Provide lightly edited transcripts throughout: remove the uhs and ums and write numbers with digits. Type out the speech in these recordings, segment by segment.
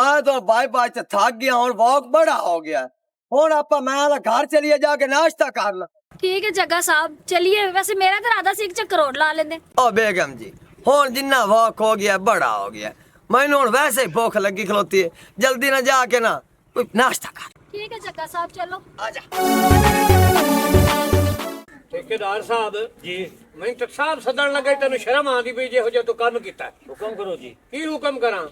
मैं तो बाईपास से थक गया और वॉक बड़ा हो गया। हुण आपां मैं घर चलिए जाके नाश्ता करना। ठीक है जग्गा साहब चलिए। वैसे मेरा तो इरादा सी कि चक्कर और ला लेंदे। ओ बेगम जी हुण जिन्ना वॉक हो गया बड़ा हो गया, मैनू हुण वैसे ही भुख लगी खलोती है, जल्दी ना जाके ना कोई नाश्ता कर। ठीक है जग्गा साहब चलो। आजा। ठेकेदार साहब जी, मैं तो साहब सदन लगे तेन शर्म आंदी पई जे हो जे तू काम कीता। हुक्म करो जी। की हुक्म करा?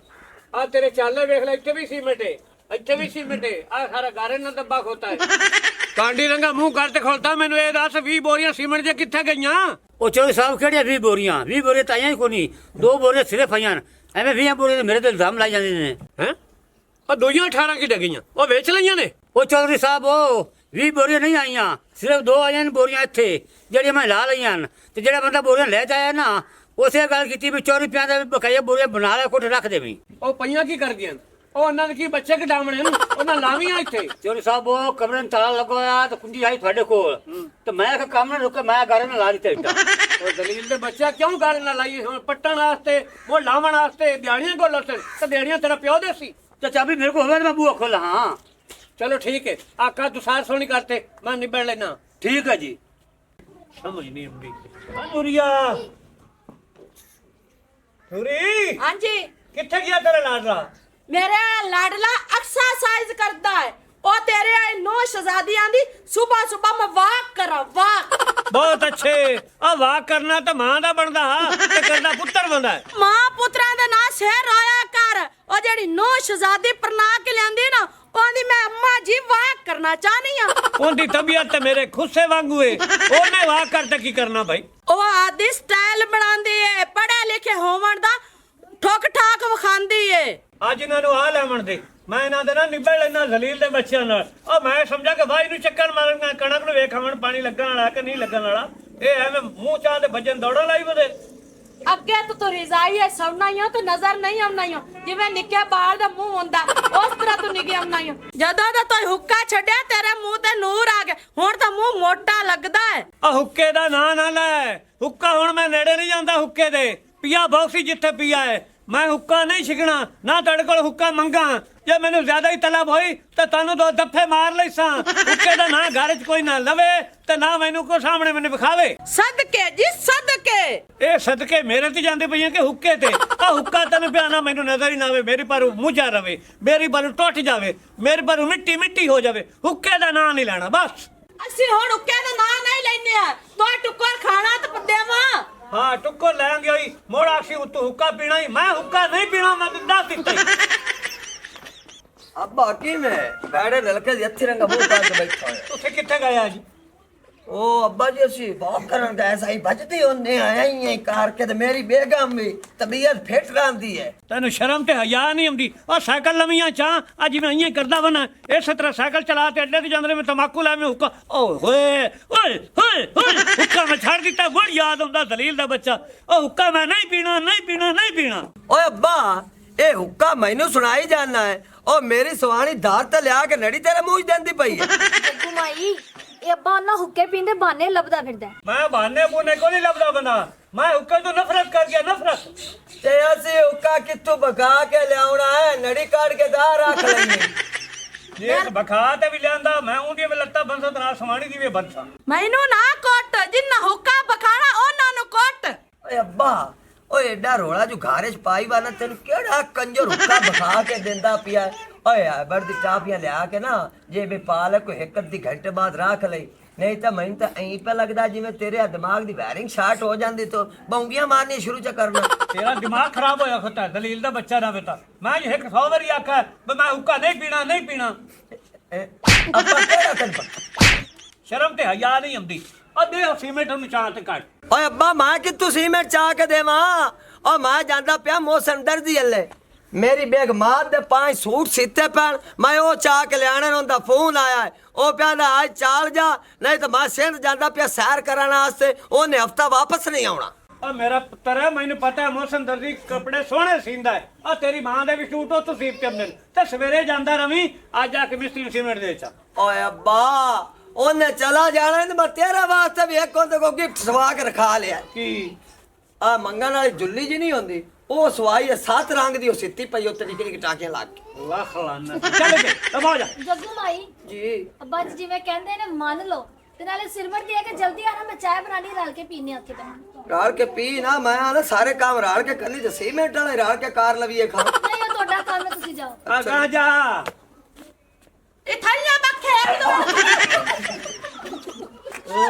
आ तेरे चाले वेख ले, इत्थे भी सीमेंट है, इत्थे भी सीमेंट है, आ सारा गारे ना दब्बा खोता है। कांडी रंगा मुंह करते खोलता मैनू ए दस 20 बोरियां सीमेंट जे कित्थे गईयां? ओ चौधरी साहब केड़ियां 20 बोरियां? 20 बोरियां तो आईयां ही कोनी, 2 बोरियां सिर्फ आईयां। एवें 20 बोरियां मेरे ते इल्जाम लाई जांदे ने। हैं? आ दोइयां 18 की गईयां, ओ बेच लईयां ने। ओ चौधरी साहब ओ 20 बोरियां नहीं आईयां, सिर्फ 2 आईयां ने बोरियां इत्थे, जेड़ियां मैं ला लईयां ते जेड़ा बंदा बोरियां ले जाया ना उसे गल कीती भी 4 रुपया दे बकाया बोरियां बना ले कोठ रख देवी। ओ पईयां की कर गईयां? ओ ਉਹਨਾਂ ਦੇ ਕੀ ਬੱਚੇ ਕਢਾਵਣੇ ਨੇ, ਉਹਨਾਂ ਲਾਵੀਆਂ ਇੱਥੇ। चौधरी साहब वो कमरे में ताला लगवाया तो कुंडी आई थोड़े कोल तो मैं काम ना रुके, मैं गारे में ला दी इटा। ਉਹ ਦਲੀਲ ਦੇ ਬੱਚਾ ਕਿਉਂ ਗੱਲ ਨਾ ਲਾਈ? ਹੁਣ ਪੱਟਣ ਵਾਸਤੇ ਉਹ ਲਾਵਣ ਵਾਸਤੇ ਦਿਹਾੜੀਆਂ ਕੋਲ ਲੱਤੇ ਤੇ ਦਿਹਾੜੀਆਂ ਤੇਰਾ ਪਿਓ ਦੇ ਸੀ। तो चाबी मेरे को होवे मैं बुआ खोला। हाँ चलो ठीक है, आका तू सार सोनी करते मैं निबड़ लेना। ठीक है जी। समझ नहीं आती। नूरिया नूरी हाँ जी किथे गया तेरा लाडला? मेरा लाडला एक्सरसाइज करता है। ओ तेरे आई नो शहजादी आंदी सुबह सुबह मैं वाक करा वाक। बहुत अच्छे। आ वाक करना तो मां दा बनदा ते करदा पुੱਤਰ बनदा है। मां पुत्रा दे ना शहर रोया कर। ओ जेड़ी नो शहजादी परना के लेंदी ना ओंदी मैं अम्मा जी वाक करना चाहनी हां। ओंदी तबीयत ते मेरे खुस्से वांगू है, ओने वाक करते की करना भाई? ओ आदि स्टाइल बनांदी है, पढ़े लिखे होवण दा ठोक ठाक वखांदी है। ਅੱਜ ਇਹਨਾਂ ਨੂੰ ਆ ਲੈਵਣ ਦੇ, ਮੈਂ ਇਹਨਾਂ ਦੇ ਨਾਲ ਨਿਬੜ ਲੈਣਾ ਜ਼ਲੀਲ ਦੇ ਬੱਚਿਆਂ ਨਾਲ। ਉਹ ਮੈਂ ਸਮਝਾ ਕਿ ਭਾਈ ਨੂੰ ਚੱਕਰ ਮਾਰਾਂਗਾ, ਕਣਕ ਨੂੰ ਵੇਖਾਵਣ ਪਾਣੀ ਲੱਗਣ ਵਾਲਾ ਕਿ ਨਹੀਂ ਲੱਗਣ ਵਾਲਾ। ਇਹ ਐਵੇਂ ਮੂੰਹ ਚਾਹ ਤੇ ਭੱਜਣ ਦੌੜਾਂ ਲਾਈ ਬਦੇ। ਅੱਗੇ ਤੂੰ ਰਿਜ਼ਾਈ ਹੈ ਸੌਣਾ ਹੀ ਤੇ ਨਜ਼ਰ ਨਹੀਂ ਆਉਣਾ ਹੀ, ਜਿਵੇਂ ਨਿੱਕੇ ਬਾਲ ਦਾ ਮੂੰਹ ਹੁੰਦਾ ਉਸ ਤਰ੍ਹਾਂ ਤੂੰ ਨਿੱਕੇ ਆਉਣਾ ਹੀ। ਜਦੋਂ ਦਾ ਤੂੰ ਹੁੱਕਾ ਛੱਡਿਆ ਤੇਰੇ ਮੂੰਹ ਤੇ ਨੂਰ ਆ ਗਿਆ, ਹੁਣ ਤਾਂ ਮੂੰਹ ਮੋਟਾ ਲੱਗਦਾ ਹੈ। ਆ ਹੁੱਕੇ ਦਾ ਨਾਂ ਨਾ ਲੈ, ਹੁੱਕਾ ਹੁਣ ਮੈਂ ਨੇੜੇ ਨਹੀਂ ਜਾਂਦਾ ਹੁੱਕੇ ਦੇ। ਪੀਆ ਬੌਕਸੀ ਜਿੱਥੇ ਪੀਆ ਹੈ, मैं हुक्का नहीं छिकना ना तेरे को हुक्का मंगा। जे मैनू ज्यादा ही तलब होई तो तानू 2 दफे मार लैसा। हुक्के दा ना घर च कोई ना लवे ते ना मैनू को सामने मैनू विखावे। सदके जी सदके। ए सदके मेरे ते जांदे पईयां के हुक्के ते। आ हुक्का तन प्याना मैनू नजर ही ना आवे, मेरे पर मुझा रवे, मेरी पर टुट जावे, मेरे पर मिट्टी मिट्टी हो जावे। हुक्के दा नां नहीं लेना बस। ਅਸੀਂ ਹੁਣ ਹੁੱਕੇ ਦਾ ਨਾਂ ਨਹੀਂ ਲੈਨੇ ਆ, ਤੂੰ ਟੁੱਕਰ ਖਾਣਾ ਤੇ ਦੇਵਾਂ। हाँ टुक्को लेंगे ही मोड़ा सी तू हुक्का पीना ही, मैं हुक्का नहीं पीना, मैं दस दिता ही। अब बाकी में बैठे लड़के अच्छे रंग मुंह करके बैठा है। तुसे किथे गए आज? ओ अब्बा जी असी वॉक करन गए सही भजदी होने आया ही कार के ते मेरी बेगम भी तबीयत फिट रहंदी है। तेन शर्म ते हया नहीं आंदी? और साइकिल लवियां चा अज मैं इयां करदा बना, इस तरह साइकिल चला ते अड्डे ते जांदे मैं तमाकू ला में हुक्का। ओ होए ओए होए होए हुक्का मैं छाड़ दिता। बड़ याद आंदा दलील दा बच्चा। ओ हुक्का मैं नहीं पीना नहीं पीना नहीं पीना। ओए अब्बा ए हुक्का मैनू सुनाई जाना है, ओ मेरी सवानी दार ते लिया के नड़ी तेरे मुंह देंदी पई है। जग्गू माई ਇਹ ਅੱਬਾ ਨਾ ਹੁੱਕੇ ਪੀਂਦੇ ਬਹਾਨੇ ਲੱਭਦਾ ਫਿਰਦਾ। मैं बहाने बुने को नहीं लभदा बना, मैं हुक्के तो नफरत कर गया नफरत। ते असी हुक्का कित्थों बगा के लियाउणा है, नड़ी काट के दार रख लेंगे। ये बखा ते भी लियांदा, मैं उंदी भी लत्ता बनसा ते नाल सवाणी दी भी बनसा। ਮੈਨੂੰ ਨਾ ਕੁੱਟ, ਜਿੰਨਾ ਹੁੱਕਾ ਬਖਾਣਾ ਉਹਨਾਂ ਨੂੰ ਕੁੱਟ। ओए अब्बा ओए एडा रोला जो घारे च पाई वाना तेन केड़ा कंजर हुक्का बखा के देंदा पिया। ओए बड़ दी टाफियां लिया के ना जे बे पालक को 1 घंटे बाद रख लई, नहीं तो मैं तो ऐं पे लगदा जिवें तेरे दिमाग दी वायरिंग शार्ट हो जांदी तो बौंगियां मारनी शुरू च करना। तेरा दिमाग खराब होया खुदा है, दलील दा बच्चा ना बेटा। मैं ये 100 बारी आखा मैं हुक्का नहीं पीना नहीं पीना। अब्बा केड़ा तेन पता? शर्म ते हया नहीं आंदी। आ दे सीमेंट नु चाह ते काट। ओए अब्बा मैं कित्थों सीमेंट चाह के देवां? ओ मैं जांदा पिया मौसम दर्दी हल्ले, मेरी बेगमात दे 5 सूट सीते पैन, मैं ओ चाह के लियाने उनदा फोन आया है। ओ पिया ना आज चाल जा, नहीं तो मैं सिंध जांदा पिया सैर करन वास्ते, ओने हफ्ता वापस नहीं आउणा। आ मेरा पुत्र है, मैंने पता है मौसम दर्दी कपड़े सोहने सींदा है। आ तेरी मां दे भी सूट तो सीप के मिल ते सवेरे जांदा रवी, आज जाके मिस्त्री सीमेंट दे चा। ओए अब्बा ओने चला जाना है, मैं तेरे वास्ते भी एक को गिफ्ट सवा के रखा लिया की आ मंगन वाली जुल्ली जी नहीं होंदी, ਉਹ ਸਵਾਈ 7 ਰੰਗ ਦੀ ਉਹ ਸਿੱਤੀ ਪਈ ਉੱਤੇ ਨਿੱਕੇ ਨਿੱਕੇ ਟਾਂਕਿਆਂ ਲੱਗ ਕੇ ਲੱਖ ਲਾਨਾ ਚੱਲ ਕੇ ਤਬ ਆ ਜਾ जग्गू माई ਜੀ अब्बा जी जिवें कहंदे ने मान लो ते नाले सिरमट दे के जल्दी आना मैं चाय बनानी रल के पीने आखे पे ਰਾਲ ਕੇ ਪੀ ਨਾ ਮੈਂ ਆ ਨਾ ਸਾਰੇ ਕੰਮ ਰਾਲ ਕੇ ਕਰਨੀ ਤੇ ਸੀਮੈਂਟ ਵਾਲੇ ਰਾਲ ਕੇ ਕਾਰ ਲਵੀਏ ਖਾ नहीं वो ਤੁਹਾਡਾ ਕੰਮ है ਤੁਸੀਂ ਜਾਓ ਆ ਕਹਾਂ ਜਾ ਇਹ ਥਈਆਂ ਬੱਖੇ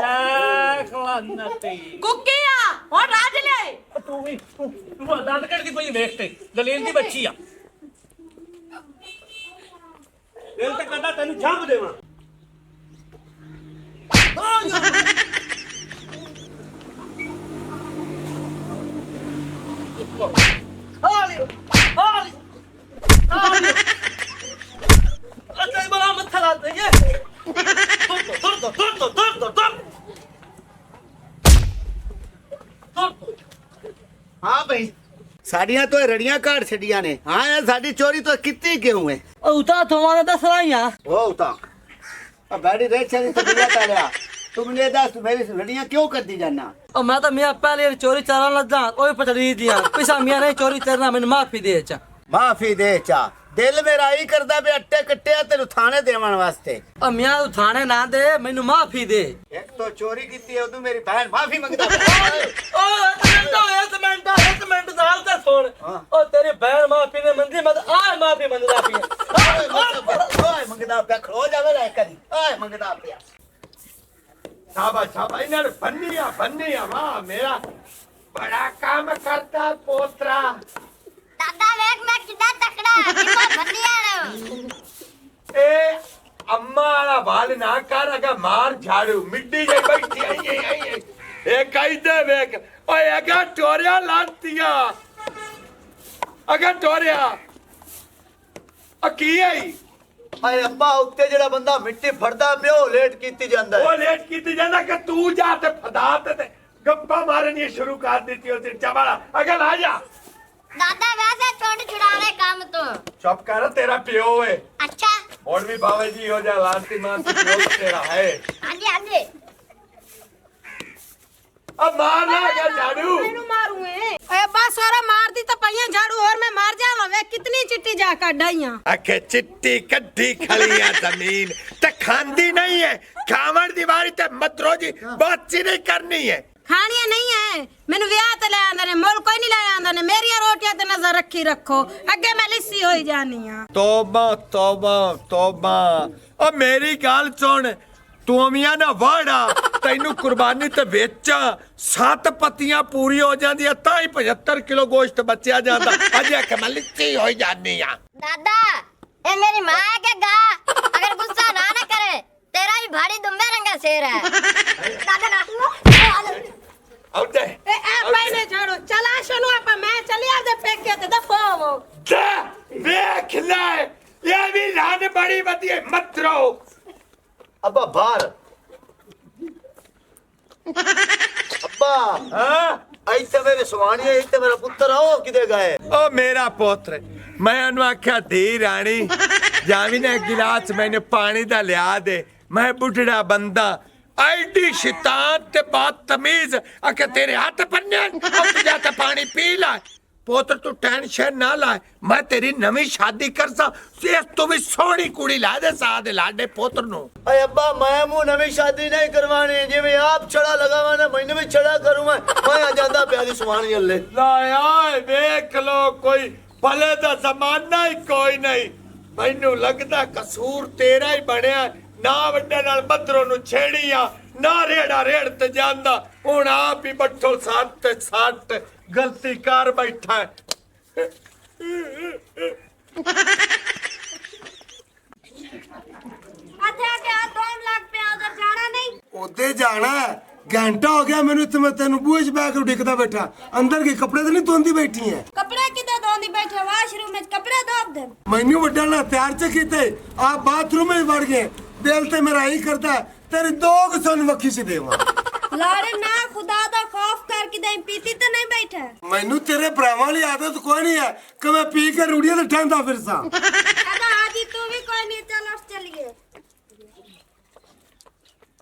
ਲੱਖ ਲਾਨਾ ਤੇ ਕੁੱਕੀਆ ਹੁਣ ਰਾਜ ਲੈ ਤੂੰ ਵੀ ਤੂੰ ਦੰਦ ਕੱਢਦੀ ਪਈ ਵੇਖ ਤੇ ਦਲੀਲ ਦੀ ਬੱਚੀ ਆ ਦਿਲ ਤੇ ਕਹਿੰਦਾ ਤੈਨੂੰ ਜੰਮ ਦੇਵਾਂ हाँ भाई साड़ियाँ तो रड़ियाँ काट छड़िया ने हाँ यार साड़ी चोरी तो कितनी क्यों है उता तुम्हारा दस रहा वो उता अब गाड़ी रेट चली तो बिना डालिया तुमने दस मेरी रड़ियाँ क्यों कर दी जाना और मैं तो मियाँ पहले चोरी चरा लगा वो भी पचड़ी दिया पैसा मियाँ नहीं चोरी करना मैंने माफी दे चा माफी दे चा दिल मेरा ही करदा बे अट्टे कट्टे तेन थाने देवन वास्ते और मियाँ तू थाने ना दे मैनू माफी दे एक तो चोरी की है उदू मेरी बहन माफी मंगदा ओ तेरी बहन माफी ने मंदी मैं तो आज माफी मंगदा पी ओए मंगदा पे खलो जावे रे कदी ओए मंगदा पे शाबाश शाबाश इन्हें बन्निया वाह मेरा बड़ा काम करता पोतरा दादा वेख मैं कितना तकड़ा है हिम्मत बनिया ने ए अम्मा वाला बाल ना कर अगर मार झाड़ू मिट्टी जे बैठी आई ए कई दे वेख ओए अगर टोरिया लातिया अगर टोरिया आ की आई अरे अब्बा उत्ते जेड़ा बंदा मिट्टी फड़दा पियो लेट कीती जांदा वो लेट की जाना कि तू जा ते फदाते ते गप्पा मारनी शुरू कर देती हो तेरे चबाड़ा अगर आ जा दादा वैसे चोट छुड़ाने काम तो चुप कर तेरा प्यो है अच्छा और भी बाबा जी हो जा लांती मांती प्यो तेरा है हाँ जी अब मारना क्या झाड़ू ਮੈਨੂੰ ਮਾਰੂਏ ਓਏ ਬਸ ਸਾਰਾ ਮਾਰਦੀ ਤਾਂ ਪਈਆਂ ਝਾੜੂ ਹੋਰ ਮੈਂ ਮਾਰ ਜਾਵਾਂ ਵੇ ਕਿਤਨੀ ਚਿੱਟੀ ਜਾ ਕੱਢਾਈਆਂ अखे चिट्टी कड्डी खलिया जमीन ते खांदी नहीं है खावड़ दीवारी ते मत रोजी बातचीत नहीं करनी है ਖਾਣੀਆਂ ਨਹੀਂ ਐ ਮੈਨੂੰ ਵਿਆਹ ਤੇ ਲੈ ਆਂਦੇ ਨੇ ਮੁੱਲ ਕੋਈ ਨਹੀਂ ਲੈ ਆਂਦੇ ਨੇ ਮੇਰੀਆਂ ਰੋਟੀਆਂ ਤੇ ਨਜ਼ਰ ਰੱਖੀ ਰੱਖੋ ਅੱਗੇ ਮੈਂ ਲਿੱਸੀ ਹੋਈ ਜਾਨੀ ਆ तौबा तौबा तौबा ओ मेरी गाल सुन तू अमिया ना वाड़ा तैनू कुर्बानी ते बेचा 7 पत्तियां पूरी हो जांदी तां ही 75 किलो गोश्त बचिया जांदा अजे के मैं लिच्ची होई जानी आ दादा ये मेरी माँ है के गा अगर गुस्सा ना करे तेरा भी भारी दुम्बे रंगा शेर है दादा ना आउटे ए मैंने झाड़ो चला सुनो आपा मैं चली आ दे फेंक के दफो वो जा देख ले ये भी लान बड़ी बदी मत रहो अब्बा बाहर अब्बा हां ऐसे मेरे सुवानी ऐसे मेरा पुत्र आओ किदे गए ओ मेरा पोत्र मैं ਉਹਨੂੰ ਆਖਿਆ ਧੀ ਰਾਣੀ ਜਾਵੀ ਨੇ गिलास मैंने पानी दा लिया दे मैं बुढ़ड़ा बंदा आईडी शैतान ते बदतमीज आके तेरे हाथ पन्ने अब तू जाके पानी पी ला पोत्र तू टेंशन ना ला मैं तेरी नवी शादी करसा इस तो भी सोहनी कुड़ी ला दे सादे लाडे पोत्र नु अरे अब्बा मैं मुंह नवी शादी नहीं करवानी जिਵੇਂ आप छड़ा लगावाना मैंने भी छड़ा करूं मैं आ जांदा प्यारी सुवानी अल्ले लाया देख लो कोई भले दा जमाना ही कोई नहीं मैनू लगदा कसूर तेरा ही बनया ना वड्डे नाल मदरों नु छेड़िया ना रेड़ा रेड़ ते जांदा हुण आप ही बठो साथ ते साथ गलती कर बैठा है अच्छा क्या 2 लाख पे उधर जाना नहीं ਉੱਤੇ ਜਾਣਾ ਘੰਟਾ ਹੋ ਗਿਆ ਮੈਨੂੰ ਤੇ ਮੈਂ ਤੈਨੂੰ ਬੂਹੇ 'ਚ ਬੈਠ ਕੇ ਡਿੱਗਦਾ ਬੈਠਾ ਅੰਦਰ ਕੀ ਕੱਪੜੇ ਤੇ ਨਹੀਂ ਧੋਂਦੀ ਬੈਠੀ ਐ कपड़े किधर धोनी बैठे वॉशरूम में कपड़े धो दे ਮੈਨੂੰ ਵੱਡਾ ਨਾ ਪਿਆਰ ਚ ਕੀਤੇ ਆ ਬਾਥਰੂਮ ਵਿੱਚ ਵੜ ਗਏ ਦਿਲ ਤੇ ਮੇਰਾ ਹੀ ਕਰਦਾ ਤੇਰੀ ਦੋ ਕਿਸਨ ਵੱਖੀ ਸੀ ਦੇਵਾਂ लाड़े ना खुदा दा खौफ करके दई पीती तो नहीं बैठा ਮੈਨੂੰ ਤੇਰੇ ਭਰਾਵਾਂ ਵਾਲੀ ਆਦਤ ਕੋਈ ਨਹੀਂ ਹੈ ਕਿ ਮੈਂ ਪੀ ਕੇ ਰੂੜੀਆਂ ਤੇ ਠੰਡਾ ਫਿਰਸਾਂ दादा आजी तू भी कोई नहीं चल उठ चलिए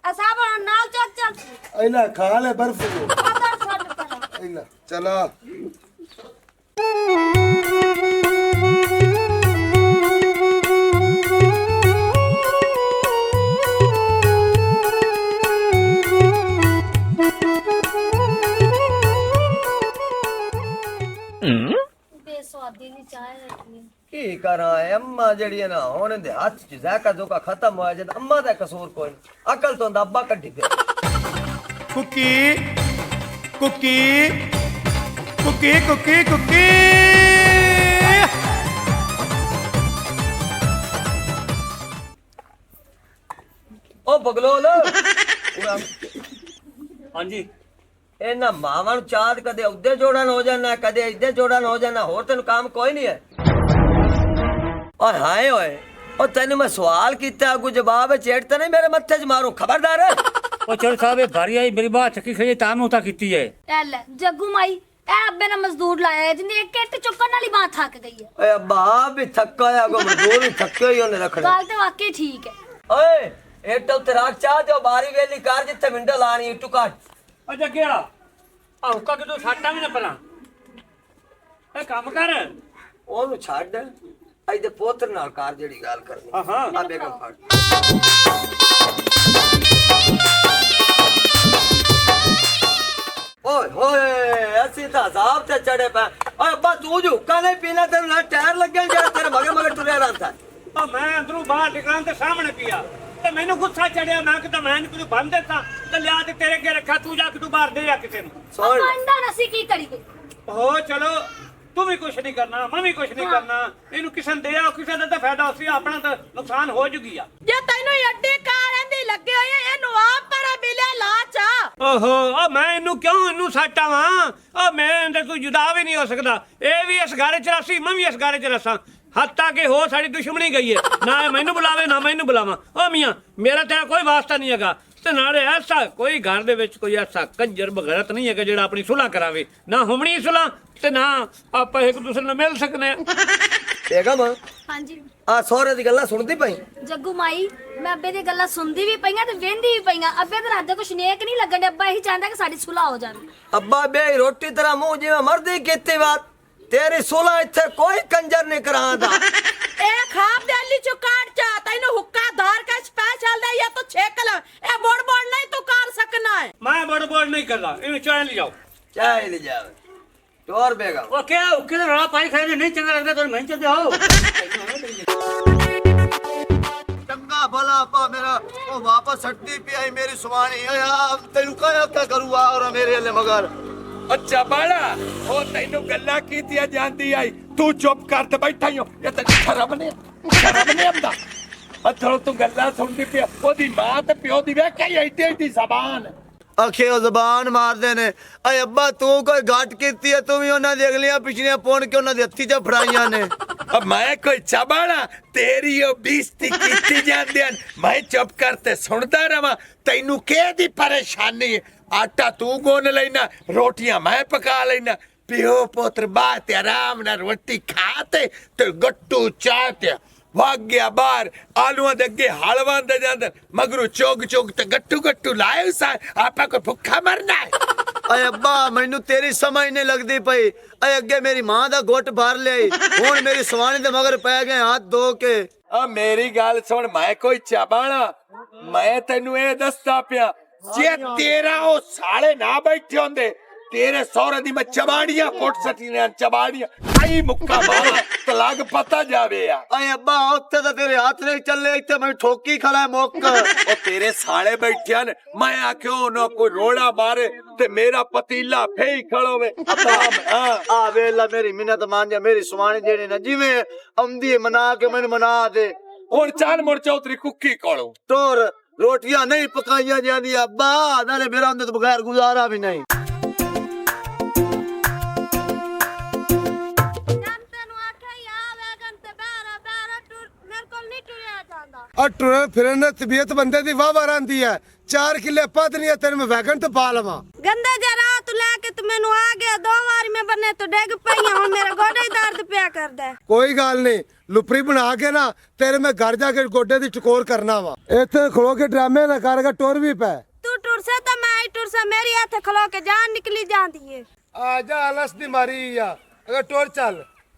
असाब नाल चल ਇਹਨਾਂ ਖਾ ਲੈ ਬਰਫ ਨੂੰ उधर छोड़ पड़ा ਇਹਨਾਂ ਚਲਾ ਬੇਸਵਾਦੀ ਦੀ ਚਾਹ ਰੱਖੀ ਕੀ ਕਰਾਂ ਅੰਮਾ ਜਿਹੜੀ ਹੈ ਨਾ ਹੁਣ ਦੇ ਹੱਥ ਚ ਜ਼ਾਕਾ ਜ਼ੋਕਾ ਖਤਮ ਹੋਇਆ ਜਦ ਅੰਮਾ ਦਾ ਕਸੂਰ ਕੋਈ ਨਹੀਂ ਅਕਲ ਤੋਂ ਦਾ ਅੱਬਾ ਕੱਢੀ ਦੇ cookie cookie cookie cookie cookie ਉਹ ਬਗਲੋਲ ਹਾਂਜੀ ਇਹਨਾਂ ਮਾਵਾਂ ਨੂੰ ਚਾਦ ਕਦੇ ਉੱਦੇ ਜੋੜਨ ਹੋ ਜਾਣਾ ਕਦੇ ਇੱਦੇ ਜੋੜਨ ਹੋ ਜਾਣਾ ਹੋਰ ਤੈਨੂੰ ਕੰਮ ਕੋਈ ਨਹੀਂ ਹੈ ਓਏ ਹਾਏ ਓਏ ਉਹ ਤੈਨੂੰ ਮੈਂ ਸਵਾਲ ਕੀਤਾ ਅੱਗੂ ਜਵਾਬ ਚੇੜ ਤੇ ਨਹੀਂ ਮੇਰੇ ਮੱਥੇ 'ਚ ਮਾਰੂ ਖਬਰਦਾਰ ਹੈ ਉਹ ਚੋਰ ਸਾਹਿਬ ਇਹ ਭਾਰੀ ਆਈ ਮੇਰੀ ਬਾਤ ਚੱਕੀ ਖਈ ਤਾਂ ਮੈਂ ਉਤਾ ਕੀਤੀ ਹੈ ਐ ਲੈ ਜੱਗੂ ਮਾਈ ਇਹ ਅੱਬੇ ਨੇ ਮਜ਼ਦੂਰ ਲਾਇਆ ਹੈ ਜਿੰਦੀ ਇੱਕ ਇੱਟ ਚੁੱਕਣ ਵਾਲੀ ਬਾਤ ਥੱਕ ਗਈ ਹੈ ਓਏ ਅੱਬਾ ਵੀ ਥੱਕਾ ਆ ਕੋ ਮਜ਼ਦੂਰ ਵੀ ਥੱਕੇ ਹੀ ਉਹਨੇ ਰੱਖਣੇ ਗੱਲ ਤੇ ਵਾਕਈ ਠੀਕ ਹੈ ਓਏ ਏਟਲ ਤੇ ਰੱਖ ਚਾਹ ਦਿਓ ਬਾਰੀ ਵੇਲੀ ਕਰ ਜਿੱਥੇ ਵਿੰਡੋ ਲਾਣੀ ਇੱਟੂ ਕੱਟ ਓ ਜੱਗਿਆ ਆ ਹੁੱਕਾ ਕਿ ਤੂੰ ਸਾਟਾ ਵੀ ਨਾ ਪਰਾਂ ਇਹ ਕੰਮ ਕਰ ਉਹਨੂੰ ਛੱਡ ਇਹਦੇ ਪੋਤਰ ਨਾਲ ਕਰ ਜਿਹੜੀ ਗੱਲ ਕਰਨੀ ਹਾਂ ਹਾਂ ਆ ਬੇਗਮ ਫੜ ਓਏ ਹੋਏ ਅਸੀਂ ਤਾਂ ਅਜ਼ਾਬ ਤੇ ਚੜੇ ਪਏ ਓਏ ਅੱਬਾ ਤੂੰ ਜੋ ਹੁੱਕਾ ਨਹੀਂ ਪੀਣਾ ਤੈਨੂੰ ਨਾ ਟਾਇਰ ਲੱਗਣ ਜਿਹੜਾ ਤੇਰੇ ਮਗਰ ਮਗਰ ਤੁਰਿਆ ਰਹਿੰਦਾ ਓ ਮੈਂ ਅੰਦਰੋਂ ਬਾਹਰ ਨਿਕਲਾਂ ਤੇ ਸਾਹਮਣੇ ਪਿਆ ਤੇ ਮੈਨੂੰ ਗੁੱਸਾ ਚੜਿਆ ਮੈਂ ਕਿ ਤਾਂ ਮੈਂ ਨੀ ਕੁਝ ਬੰਦ ਦਿੱਤਾ ਤੇ ਲਿਆ ਤੇ ਤੇਰੇ ਅੱਗੇ ਰੱਖਾ ਤੂੰ ਜਾ ਕੇ ਤੂੰ ਬਾਹਰ ਦੇ ਆ ਕਿਸੇ ਨੂੰ ਸੁਣ ਅੰਡਾ ਨਸੀ ਕੀ ਕਰੀ ਗਈ ਹੋ ਚਲੋ ਤੂੰ ਵੀ ਕੁਛ ਨਹੀਂ ਕਰਨਾ ਮੈਂ ਵੀ ਕੁਛ ਨਹੀਂ ਕਰਨਾ ਇਹਨੂੰ ਕਿਸੇ ਨੂੰ ਦੇ ਆ ਕਿਸੇ ਦਾ ਤਾਂ ਫਾਇਦਾ ਹੋਸੀ ਆਪਣਾ ਤਾਂ ਨੁਕਸਾਨ ਹੋ ਜੂਗੀ ਆ ਜੇ ਤੈਨੂੰ ਅੱਡੇ ਕਾਰਾਂ ਦੀ ਲੱਗੇ ਹੋਏ ਆ, ਇਹਨੂੰ ਆਪ ਪਰ ਮਿਲਿਆ ਲਾਚਾ ਓਹੋ ਓ ਮੈਂ ਇਹਨੂੰ ਕਿਉਂ ਇਹਨੂੰ ਸਾਟਾ ਵਾਂ ਓ ਮੈਂ ਇਹਦੇ ਤੋਂ ਜੁਦਾ ਵੀ ਨਹੀਂ ਹੋ ਸਕਦਾ ਇਹ ਵੀ ਇਸ ਘਰ ਚ ਰਸੀ ਮੈਂ ਵੀ ਇਸ ਘਰ ਚ ਰਸਾਂ ਹੱਤਾ ਕਿ ਹੋ ਸਾਡੀ ਦੁਸ਼ਮਣੀ ਗਈ ਹੈ ਨਾ ਇਹ ਮੈਨੂੰ ਬੁਲਾਵੇ ਨਾ ਮੈਨੂੰ ਬੁਲਾਵਾਂ ਓ ਮੀਆਂ ਮੇਰਾ ਤੇਰਾ ਕੋਈ ਵਾਸਤਾ ਨਹੀਂ ਹੈਗਾ ਤੇ ਨਾਲੇ ਐਸਾ ਕੋਈ ਘਰ ਦੇ ਵਿੱਚ ਕੋਈ ਐਸਾ ਕੰਜਰ ਬਗੈਰਤ ਨਹੀਂ ਹੈਗਾ ਜਿਹੜਾ ਆਪਣੀ ਸੁਲ੍ਹਾ ਕਰਾਵੇ ਨਾ ਹੁਮਣੀ ਸੁਲ੍ਹਾ ਤੇ ਨਾ ਆਪਾਂ ਇੱਕ ਦੂਸਰੇ ਨਾਲ ਮਿਲ ਸਕਨੇ ਆ ਬੇਗਮ ਹਾਂਜੀ ਆ ਸਹੁਰੇ ਦੀ ਗੱਲਾਂ ਸੁਣਦੀ ਪਈ ਜੱਗੂ ਮਾਈ ਮੈਂ ਅੱਬੇ ਦੀ ਗੱਲਾਂ ਸੁਣਦੀ ਵੀ ਪਈਆਂ ਤੇ ਵੇਂਦੀ ਵੀ ਪਈਆਂ ਅੱਬੇ ਦੇ ਰਾਦੇ ਕੁਛ ਨੇਕ ਨਹੀਂ ਲੱਗਣ ਦੇ ਅੱਬਾ ਇਹੀ ਚਾਹੁੰਦਾ ਕਿ ਸਾਡੀ ਸੁਲ੍ਹਾ ਹੋ ਜਾਵੇ ਅੱਬਾ ਬੇ ਰੋਟੀ ਤਰ੍ਹਾਂ ਮੂੰਹ ਜਿਵੇਂ ਮਰਦੀ ਕੀਤੀ ਬਾਤ ਤੇਰੀ ਸੁਲ੍ਹਾ ਇੱਥੇ ਕੋਈ ਕੰਜਰ ਨਹੀਂ ਕਰਾਂਦਾ ਇਹ ਖਾਬ ਦੇ ਅਲੀ ਚੋਂ ਕਾਟ ਚਾ ਤੈਨੂੰ ਹੁੱਕਾ ਧਾਰ ਕੇ ਸਪੈਸ਼ਲ ਦੇ ਜਾਂ ਤੂੰ ਛੇਕ ਲੈ ਇਹ ਬੋੜ ਬੋੜ ਨਹੀਂ ਤੂੰ ਕਰ ਸਕਣਾ ਹੈ ਮੈਂ ਬੜ ਨਹੀਂ ਕਰਦਾ ਇਹਨੂੰ ਚਾਹ ਲੈ ਜਾਓ ਚਾਹ ਲੈ ਜਾਵੇ ਟੋਰ ਬੇਗਮ ਉਹ ਕਿਹਾ ਹੁੱਕੇ ਦਾ ਰੌਲਾ ਪਾਈ ਖੜੇ ਨਹੀਂ ਚੰਗਾ ਲੱਗਦਾ ਤੁਹਾਨੂੰ ਮੈਂ ਚੱਲਦੇ ਹੋ ਚੰਗਾ ਭਲਾ ਪਾ ਮੇਰਾ ਉਹ ਵਾਪਸ ਹੱਟੀ ਪਿਆਈ ਮੇਰੀ ਸੁਹਾਣੀ ਆ ਤੈਨੂੰ ਕਹਿਆ ਕਿਆ ਕਰੂਆ ਔਰ ਮੇਰੇ ਲੈ ਮਗਰ ਅੱਛਾ ਬਾਲਾ ਉਹ ਤੈਨੂੰ ਗੱਲਾਂ ਕੀਤੀਆਂ ਜਾਂਦੀ ਆਈ ਤੂੰ ਚੁੱਪ ਕਰ ਤੇ ਬੈਠਾ ਹੀ ਹੋ ਇਹ ਤਾਂ ਸ਼ਰਮ ਨਹੀਂ ਆਉਂਦਾ ਅੱਛਾ ਤੂੰ ਗੱਲਾਂ ਸੁਣਦੀ ਪਿਆ ਉਹਦੀ ਮਾਂ ਤੇ ਪਿਓ ਦੀ ਵੇਖ ਕੇ ਐਡੀ ਜ਼ਬਾਨ ਅਖੇ ਉਹ ਜ਼ਬਾਨ ਮਾਰਦੇ ਨੇ ਏ ਅੱਬਾ ਤੂੰ ਕੋਈ ਘਾਟ ਕੀਤੀ ਹੈ ਤੂੰ ਵੀ ਉਹਨਾਂ ਦੀ ਅਗਲੀਆਂ ਪਿਛਲੀਆਂ ਪੌਣ ਕੇ ਉਹਨਾਂ ਦੇ ਹੱਥੀ 'ਚ ਫੜਾਈਆਂ ਨੇ अब मैं कोई चबाड़ा तेरी ओ बेइज्जती कीती जांदे हन मैं चुप करते सुनदा रवां तैनू के दी परेशानी आटा तू गुन लेना रोटियां मैं पका लेना पियो पुत्र बात आराम ना रोटी खाते ते गट्टू चाहते भाग गया बाहर आलूआं दे अगे हलवां दे जांदे मगरू चोग चोग ते गट्टू गट्टू लाए सा आपा कोई भुखा मरना है ਏ ਅੱਬਾ ਮੈਨੂੰ ਤੇਰੀ ਸਮਝ ਨਹੀਂ ਲੱਗਦੀ ਪਈ ਏ ਅੱਗੇ ਮੇਰੀ ਮਾਂ ਦਾ ਗੁੱਟ ਭਰ ਲਈ ਹੁਣ ਮੇਰੀ ਸਵਾਣੀ ਦੇ ਮਗਰ ਪੈ ਗਏ ਹੱਥ ਧੋ ਕੇ आ मेरी गाल सुन मैं कोई चबाड़ा मैं तेनू ये दसदा पिया जे तेरा ओ साले ना बैठे होंदे तेरे सौरे दी मैं चबाड़ियां कोट सटी ने चबाड़ियां आई मुक्का मारा तो लग पता जावे या ਏ ਅੱਬਾ ਉੱਥੇ ਤਾਂ ਤੇਰੇ ਹੱਥ ਨਹੀਂ ਚੱਲੇ ਇੱਥੇ ਮੈਂ ਠੋਕੀ ਖੜਾ ਮੁੱਕ ओ तेरे साले बैठे ने मैं आख्यो ना कोई रोड़ा मारे ते मेरा पतीला फेई खड़ोवे ਆ ਵੇਲਾ ਮੇਰੀ ਮਿਹਨਤ ਮੰਨ ਜਾ ਮੇਰੀ ਸਵਾਣੀ ਜਿਹੜੀ ਨਾ ਜਿਵੇਂ ਆਉਂਦੀ ਮਨਾ ਕੇ ਮੈਨੂੰ ਮਨਾ ਦੇ हुन चाल मुड़ चौधरी कुक्की कोलो ਤੋਰ ਰੋਟੀਆਂ ਨਹੀਂ ਪਕਾਈਆਂ ਜਾਂਦੀਆਂ ਅੱਬਾ ਨਾਲੇ ਮੇਰਾ ਉਹਦੇ ਤੋਂ ਬਗੈਰ ਗੁਜ਼ਾਰਾ ਵੀ ਨਹੀਂ और टुरन फिरन तबीयत बंदे दी वाह वाह आंदी है 4 किले पद नहीं है तेरे में वैगन तो पा लवा गंदे जा रात लेके तू मैनू आ गया 2 बार मैं बने तो डेग पई हूं मेरा गोडा ही दर्द पिया करदा कोई गल नहीं लुपरी बना के ना तेरे में घर जाके गोडे दी टकोर करना वा इथे खलो के ड्रामे ना कर टुर भी पे तू टुर से तो मैं टुर से मेरी हाथ खलो के जान निकली जाती है आ जा अलस दी मारी या अगर टोर चल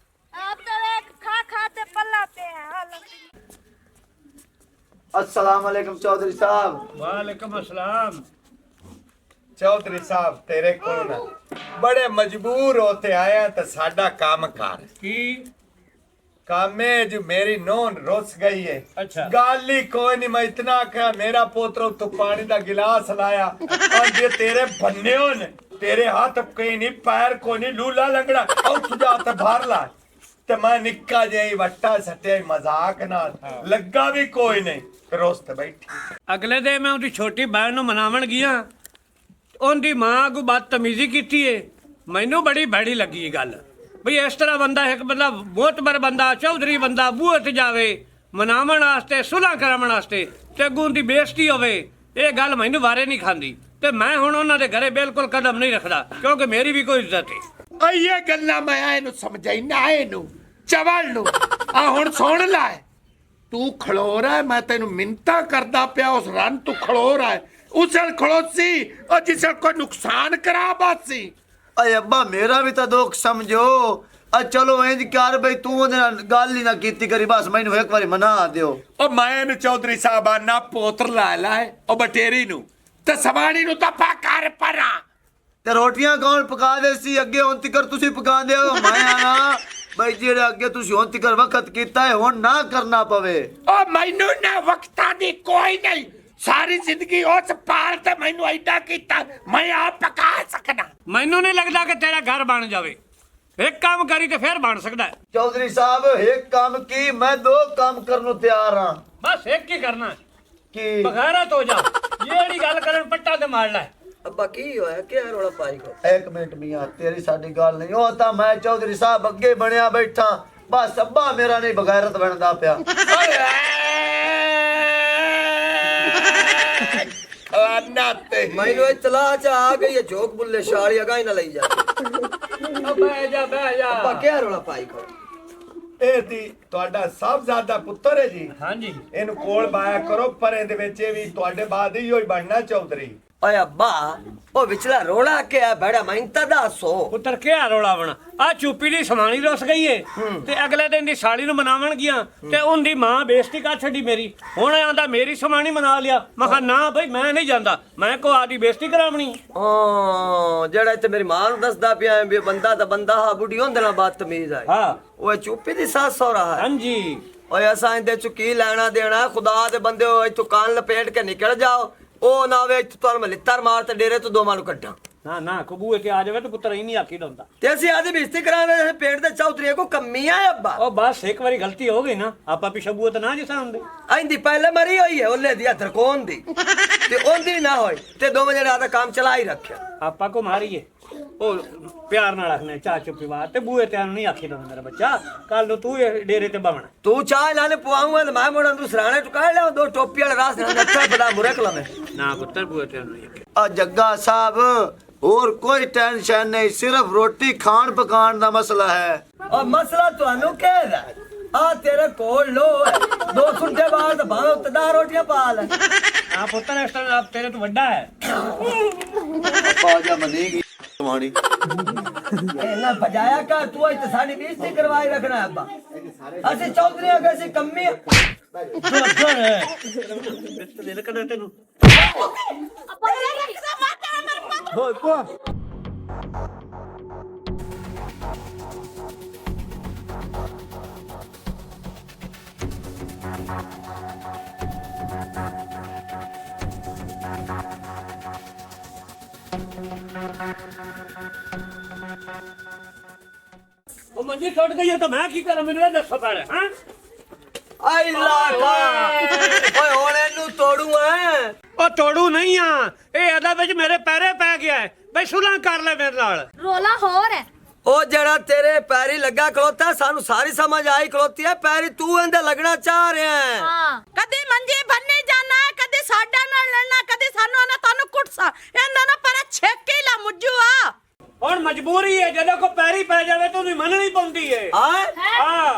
आप तो एक खा खाते पल्ला पे है अस्सलाम वालेकुम चौधरी साहब वालेकुम अस्सलाम ਚੌਧਰੀ ਸਾਹਿਬ ਤੇਰੇ ਕੋਲ ਨਾ ਬੜੇ ਮਜਬੂਰ ਹੋਤੇ ਆਇਆ ਤੇ ਸਾਡਾ ਕੰਮ ਕਰ ਕੀ कामे जो मेरी नोन रुस गई है अच्छा। गाली कोई नहीं मैं इतना कहा मेरा पोतरो तो पानी का गिलास लाया और ये तेरे भन्ने हो ने तेरे हाथ कहीं नहीं पैर को नहीं लूला लंगड़ा और तुझे हाथ बाहर ला ते मैं निक्का जाई वट्टा सटे मजाक ना लगा भी कोई नहीं रोस्त बैठी ਅਗਲੇ ਦੇ ਮੈਂ ਉਹਦੀ ਛੋਟੀ ਭੈਣ ਨੂੰ ਮਨਾਵਣ ਗਿਆ ਉਹਦੀ ਮਾਂ ਕੋ ਬਦਤਮੀਜ਼ੀ ਕੀਤੀ ਏ ਮੈਨੂੰ ਬੜੀ ਭੈੜੀ ਲੱਗੀ ਇਹ ਗੱਲ ਬਈ ਇਸ ਤਰ੍ਹਾਂ ਬੰਦਾ ਇੱਕ ਬੰਦਾ ਮੋਤਬਰ ਬੰਦਾ ਚੌਧਰੀ ਬੰਦਾ ਬੂਹੇ ਤੇ ਜਾਵੇ ਮਨਾਵਣ ਵਾਸਤੇ ਸੁਲ੍ਹਾ ਕਰਾਉਣ ਵਾਸਤੇ ਤੇ ਅੱਗੋਂ ਦੀ ਬੇਇੱਜ਼ਤੀ ਹੋਵੇ ਇਹ ਗੱਲ ਮੈਨੂੰ ਵਾਰੇ ਨਹੀਂ ਖਾਂਦੀ ਤੇ ਮੈਂ ਹੁਣ ਉਹਨਾਂ ਦੇ ਘਰੇ ਬਿਲਕੁਲ ਕਦਮ ਨਹੀਂ ਰੱਖਦਾ ਕਿਉਂਕਿ ਮੇਰੀ ਵੀ ਕੋਈ ਇੱਜ਼ਤ ਹੈ ਇਹ ਗੱਲਾਂ ਮੈਂ ਇਹਨੂੰ ਸਮਝਾਈਨਾ ਇਹਨੂੰ ਚਵਲ ਨੂੰ ਆ ਹੁਣ ਸੁਣ ਲੈ ਤੂੰ ਖਲੋ ਰਹਾ ਮੈਂ ਤੈਨੂੰ ਮਿੰਤਾ ਕਰਦਾ ਪਿਆ ਉਸ ਰਨ ਤੂੰ ਖਲੋ ਰਹਾ ਉਸਲ ਖਲੋਸੀ ਉਹ ਜਿਸਲ ਕੋਈ ਨੁਕਸਾਨ ਕਰਾ ਬਾਸੀ अरे अब्बा मेरा भी तो दुख समझो चलो इंज कर बई तू ओदे नाल गल ही ना कीती करी बस मैनू एक बारी मना दियो ਉਹ ਮੈਂ ਨੂੰ ਚੌਧਰੀ ਸਾਹਿਬਾ ਨਾ ਪੋਤਰ ਲਾ ਲਾਏ ਉਹ ਬਟੇਰੀ ਨੂੰ ਤੇ ਸਵਾਣੀ ਨੂੰ ਤਾਂ ਪਾ ਕਰ ਪਰਾਂ ते रोटियां कौन पका दे सी अगे हुन तिकर तुसी पकांदे हो मैं आना बई जेड़े अगे तुसी हुन तिकर वक्त कीता है हुन ना करना पवे ਉਹ ਮੈਨੂੰ ਨਾ ਵਕਤਾਂ ਦੀ ਕੋਈ ਨਹੀਂ ਸਾਰੀ ਜ਼ਿੰਦਗੀ ਉਸ ਪਾਲ ਤੇ ਮੈਨੂੰ ਐਡਾ ਕੀਤਾ ਮੈਂ ਆਪ ਪਕਾ ਸਕਦਾ ਮੈਨੂੰ ਨਹੀਂ ਲੱਗਦਾ ਕਿ ਤੇਰਾ ਘਰ ਬਣ ਜਾਵੇ ਇੱਕ ਕੰਮ ਕਰੀ ਤੇ ਫਿਰ ਬਣ ਸਕਦਾ ਹੈ। चौधरी साहब एक काम की मैं दो काम करने तैयार हां ਬਸ ਇੱਕ ਹੀ ਕਰਨਾ की ਬਗੈਰਤ ਹੋ ਜਾ ਜਿਹੜੀ ਗੱਲ ਕਰਨ ਪੱਟਾ ਤੇ ਮਾਰ ਲੈ अब्बा की होया क्या रोला पाई को एक मिनट मियां तेरी साडी गल नहीं ओ ता मैं चौधरी साहब अगे बनया बैठा बस अब्बा मेरा नहीं बगैरत बनदा पिया मैनू इतला च आ गई है जोक बुल्ले शाली अगा ही ना लई जा ਬਹਿ ਜਾ अब्बा क्या रोला पाई को ਇਹ ਦੀ ਤੁਹਾਡਾ ਸਾਹਿਬਜ਼ਾਦਾ ਪੁੱਤਰ ਹੈ ਜੀ ਹਾਂਜੀ ਇਹਨੂੰ ਕੋਲ ਬਾਇਆ ਕਰੋ ਪਰ ਇਹਦੇ ਵਿੱਚ ਇਹ ਵੀ ਤੁਹਾਡੇ ਬਾਅਦ ਹੀ ਹੋਈ ਬਣਨਾ ਚੌਧਰੀ ओए अब्बा ओ विचला रोला क्या बड़ा मैं दसो ਪੁੱਤਰ ਕਿਆ ਰੌਲਾ ਬਣਾ ਆ ਚੁੱਪੀ ਦੀ ਸਮਾਣੀ ਰੁੱਸ ਗਈ ਏ ਤੇ ਅਗਲੇ ਦਿਨ ਦੀ ਸਾਲੀ ਨੂੰ ਮਨਾਵਣ ਗਿਆ ਤੇ ਉਹਦੀ ਮਾਂ ਬੇਇੱਜ਼ਤੀ ਕਰ ਛੱਡੀ ਮੇਰੀ ਹੁਣ ਆਂਦਾ ਮੇਰੀ ਸਮਾਣੀ ਮਨਾ ਲਿਆ ਮੈਂ ਕਿਹਾ ਨਾ ਬਈ ਮੈਂ ਨਹੀਂ ਜਾਂਦਾ ਮੈਂ ਕੋ ਆਦੀ ਬੇਇੱਜ਼ਤੀ ਕਰਾਵਣੀ ओ जेड़ा इत्थे मेरी मां नु दसदा पिया भी बंदा ता बंदा हा बुढ़ी होंदे ना बदतमीज है ਹਾਂ ओए चुप्पी दी सास सौरा है ਹਾਂਜੀ ओए असां इंदे चु की लेना देना है खुदा दे बंदे हो इत्थों कान लपेट के निकल जाओ ओ ना वे इत्थों तुहानू मैं लित्तर मार ते डेरे तो दोवां नु कड्ढां ਨਾ ਨਾ ਕਬੂਏ ਤੇ ਆ ਜਾਵੇ ਤੇ ਪੁੱਤਰ ਹੀ ਨਹੀਂ ਆਖੀ ਡਾਉਂਦਾ ते असीं आदी बेइज्जती करावे पेट दे चौधरी को कमी है अब्बा ਉਹ ਬਸ ਇੱਕ ਵਾਰੀ ਗਲਤੀ ਹੋ ਗਈ ਨਾ ਆਪਾਂ ਪਿਛੇ ਬੂਏ ਤੇ ਨਾ ਜਿਸਾ ਹੁੰਦੇ आइंदी पहले मरी हुई है ओले दी अधर कौन दी ते ओंदी ना होई ते दोवें जणे आदा काम चला ही रखया ਆਪਾਂ ਕੋ ਮਾਰੀਏ ਉਹ ਪਿਆਰ ਨਾਲ ਰੱਖਣਾ ਚਾਹ ਚੁੱਪੀ ਬਾਤ ਤੇ ਬੂਏ ਤੇ ਨਹੀਂ ਆਖੀ ਡਾਉਂਦਾ ਮੇਰਾ ਬੱਚਾ ਕੱਲ ਨੂੰ ਤੂੰ ਇਹ ਡੇਰੇ ਤੇ ਬਵਣਾ तू चाह लाने पुआऊंगा तो मैं मोड़ा तू सराने टुकाए ले दो टोपी वाले रास ना अच्छा बड़ा बुरे कलम है ਨਾ ਪੁੱਤਰ ਬੂਏ ਤੇ ਨਹੀਂ ਆਖੀ आ जग्गा साहब और कोई टेंशन नहीं सिर्फ रोटी खान पकान दा मसला है और मसला तुहानू क्या है आ तेरे कोल लो है 2 घंटे बाद भावे उतदा रोटियां पा ले ਆ ਪੁੱਤਰ ਇਸ ਤਰ੍ਹਾਂ ਤੇਰੇ ਤੋਂ ਵੱਡਾ ਹੈ बाजा मनेगी तुम्हारी ए ना बजाया कर तू आज तो साडी बेइज्जती करवाई रखना है अब्बा असि चौधरी कैसी कमी ਤੈਨੂੰ ਉਹ ਮੰਜੀ ਛੱਡ ਗਈ ਤਾਂ ਮੈਂ ਕੀ ਕਰਾਂ ਮੈਨੂੰ ਇਹ ਦੱਸੋ ਪਹਿਲੇ ਹਾਂ आई लाखा ओए हुन इनू तोड़ू है ਉਹ ਤੋੜੂ ਨਹੀਂ ਆ ਇਹ ਇਹਦਾ ਵਿੱਚ ਮੇਰੇ ਪੈਰੇ ਪੈ ਗਿਆ ਹੈ ਬਈ ਸੁਲਾ ਕਰ ਲੈ ਮੇਰੇ ਨਾਲ ਰੋਲਾ ਹੋਰ ਹੈ ओ जड़ा तेरे पैरी लगा खलोता सानू सारी समझ आई खलोती है पैरी तू इंदे लगना चाह रहा है ਹਾਂ ਕਦੀ ਮੰਜੀ ਬੰਨੀ ਜਾਣਾ ਕਦੀ ਸਾਡਾ ਨਾਲ ਲੜਨਾ ਕਦੀ ਸਾਨੂੰ ਨਾ ਤੁਹਾਨੂੰ ਕੁੱਟਸਾ ਇਹਨਾਂ ਨੂੰ ਪਰ ਛੇਕੀ ਲਾ ਮੁੱਜੂ ਆ ਹੁਣ ਮਜਬੂਰੀ ਹੈ ਜਦੋਂ ਕੋ ਪੈਰੀ ਪੈ ਜਾਵੇ ਤਾਂ ਉਹਦੀ ਮੰਨਣੀ ਪੈਂਦੀ ਹੈ आए ਹਾਂ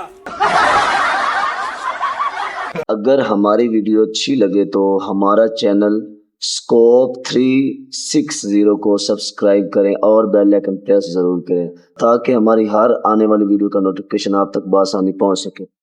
अगर हमारी वीडियो अच्छी लगे तो हमारा चैनल स्कोप 360 को सब्सक्राइब करें और बेल आइकन प्रेस जरूर करें ताकि हमारी हर आने वाली वीडियो का नोटिफिकेशन आप तक बआसानी पहुंच सके।